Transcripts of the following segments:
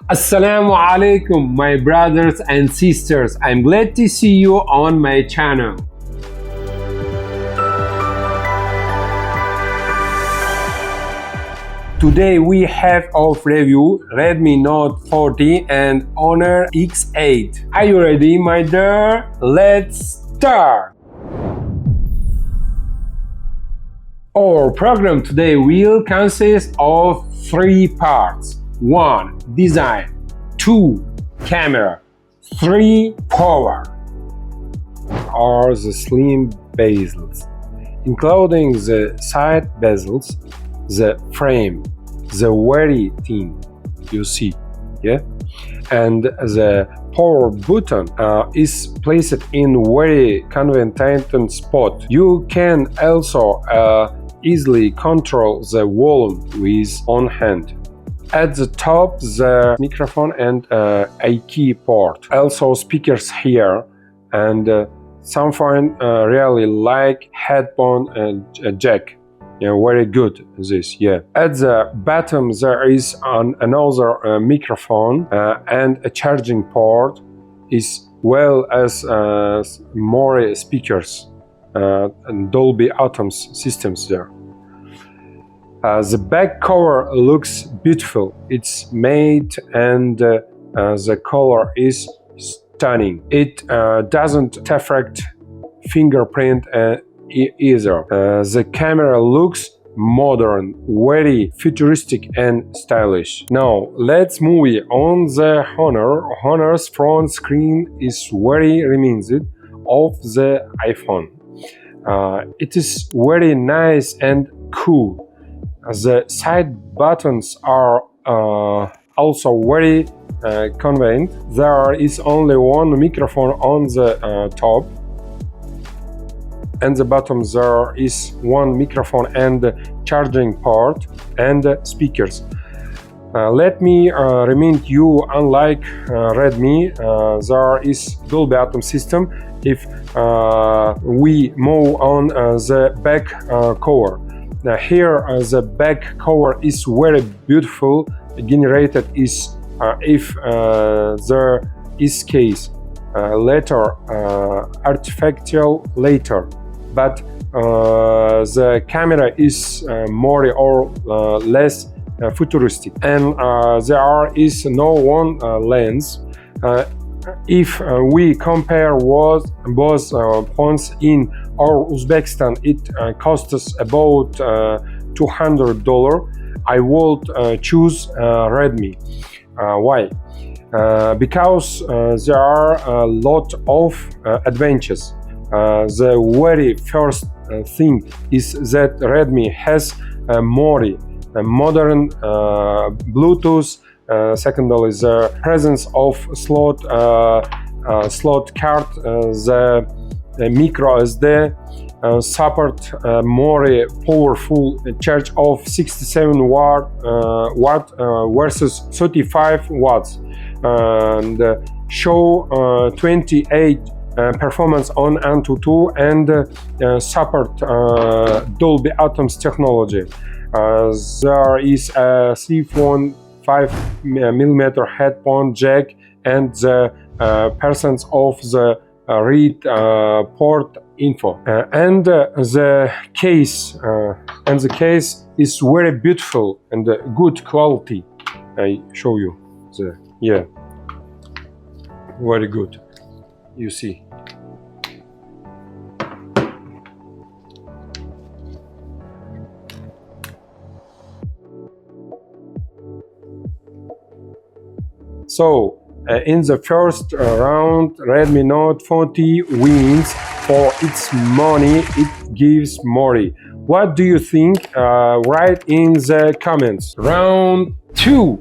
Assalamu alaikum, my brothers and sisters. I'm glad to see you on my channel. Today we have of review Redmi Note 40 and Honor X8. Are you ready, my dear? Let's start! Our program today will consist of 3 parts. 1. Design. 2. Camera. 3. Power. Are the slim bezels, including the side bezels, the frame, the very thin, you see, yeah, and the power button is placed in very convenient spot. You can also easily control the volume with one hand. At the top, the microphone and a key port. Also speakers here, and something really like headphone jack. Yeah, very good this, yeah. At the bottom there is another microphone and a charging port, as well as more speakers and Dolby Atmos systems there. The back cover looks beautiful. It's matte and the color is stunning. It doesn't affect fingerprint either. The camera looks modern, very futuristic and stylish. Now let's move on the Honor. Honor's front screen is very reminiscent of the iPhone. It is very nice and cool. The side buttons are also very convenient. There is only one microphone on the top, and the bottom there is one microphone and charging port and speakers. Let me remind you, unlike Redmi, there is Dolby Atmos system. If we move on the back cover, here the back cover is very beautiful, generated is if there is case later artificial later, but the camera is more or less futuristic, and there is no one lens. If we compare both phones in our Uzbekistan, it costs us about $200. I would choose Redmi. Why? Because there are a lot of advantages. The very first thing is that Redmi has more modern Bluetooth. Secondly, the presence of slot card, the micro SD support more powerful charge of 67 watt versus 35 watts, and show 28 performance on Antutu and support Dolby Atmos technology. There is a 3.5mm headphone jack and the presence of the read port info, and the case is very beautiful and good quality. I show you very good, you see. So in the first round, Redmi Note 40 wins. For its money, it gives more. What do you think? Write in the comments. Round 2,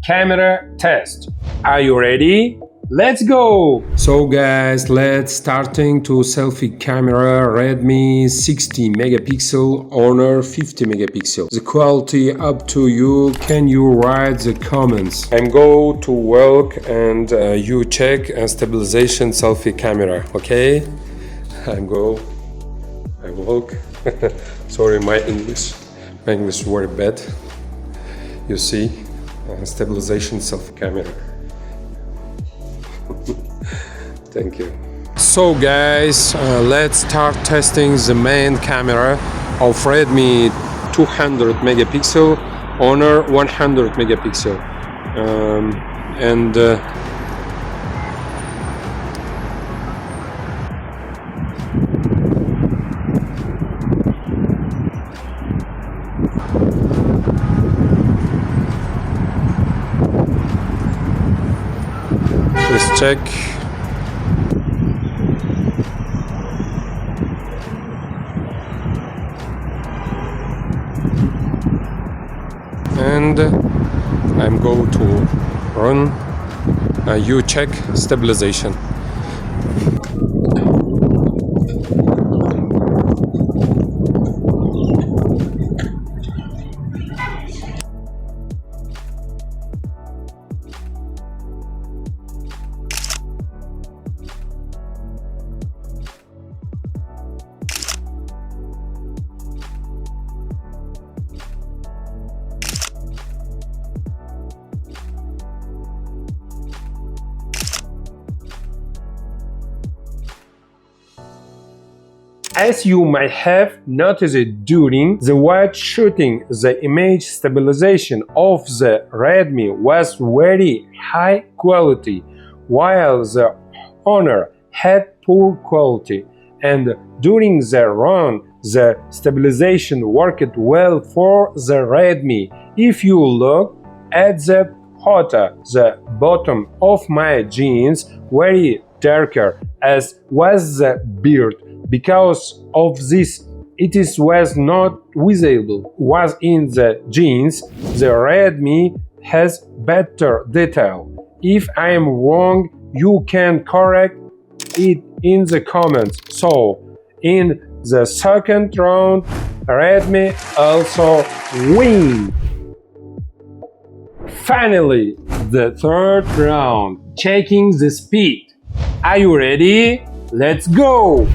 camera test. Are you ready? Let's go! So guys, let's starting to selfie camera. Redmi 60 megapixel, Honor 50 megapixel. The quality up to you. Can you write the comments? I'm go to work and you check stabilization selfie camera, okay? I walk. Sorry, my English is very bad. You see, stabilization selfie camera. Thank you. So guys, let's start testing the main camera of Redmi 200 megapixel, Honor 100 megapixel, and let's check. And I'm going to run you check stabilization. As you might have noticed during the while shooting, the image stabilization of the Redmi was very high quality, while the Honor had poor quality, and during the run, the stabilization worked well for the Redmi. If you look at the photo, the bottom of my jeans very darker, as was the beard. Because of this, it was not visible. Was in the jeans, the Redmi has better detail. If I am wrong, you can correct it in the comments. So, in the second round, Redmi also win. Finally, the third round, checking the speed. Are you ready? Let's go!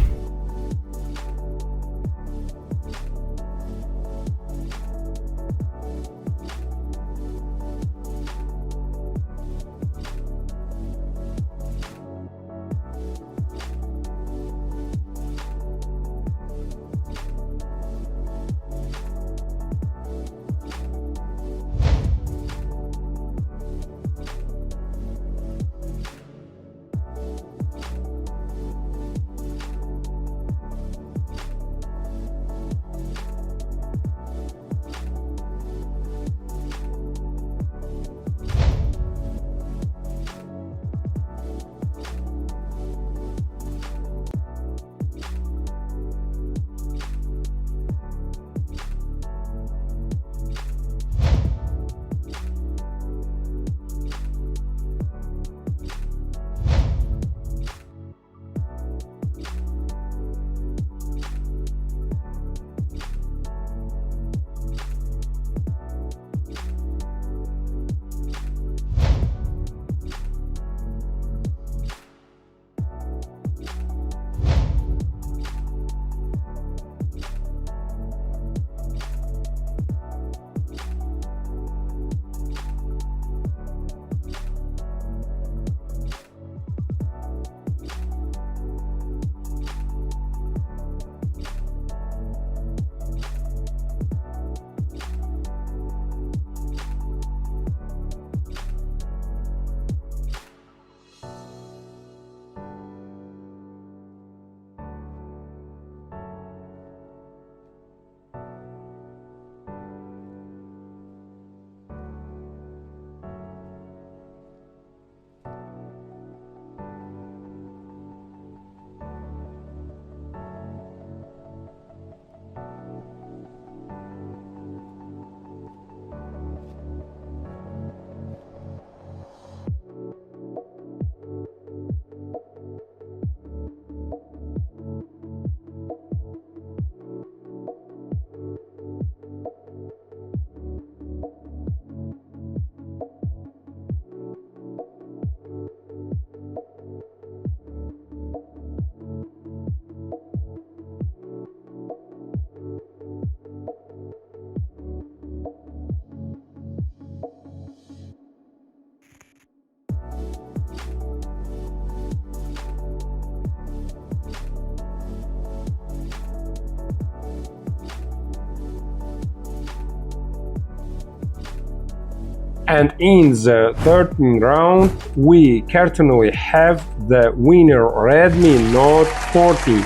And in the 13th round, we certainly have the winner Redmi Note 14.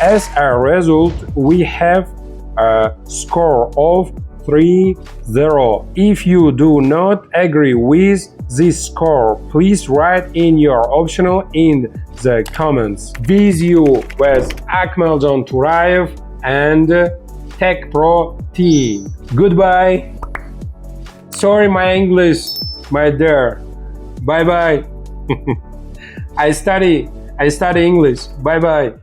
As a result, we have a score of 3-0. If you do not agree with this score, please write in your optional in the comments. With you was Akmal John Turayev and TechPro team. Goodbye. Sorry my English, my dear. Bye bye. I study English. Bye bye.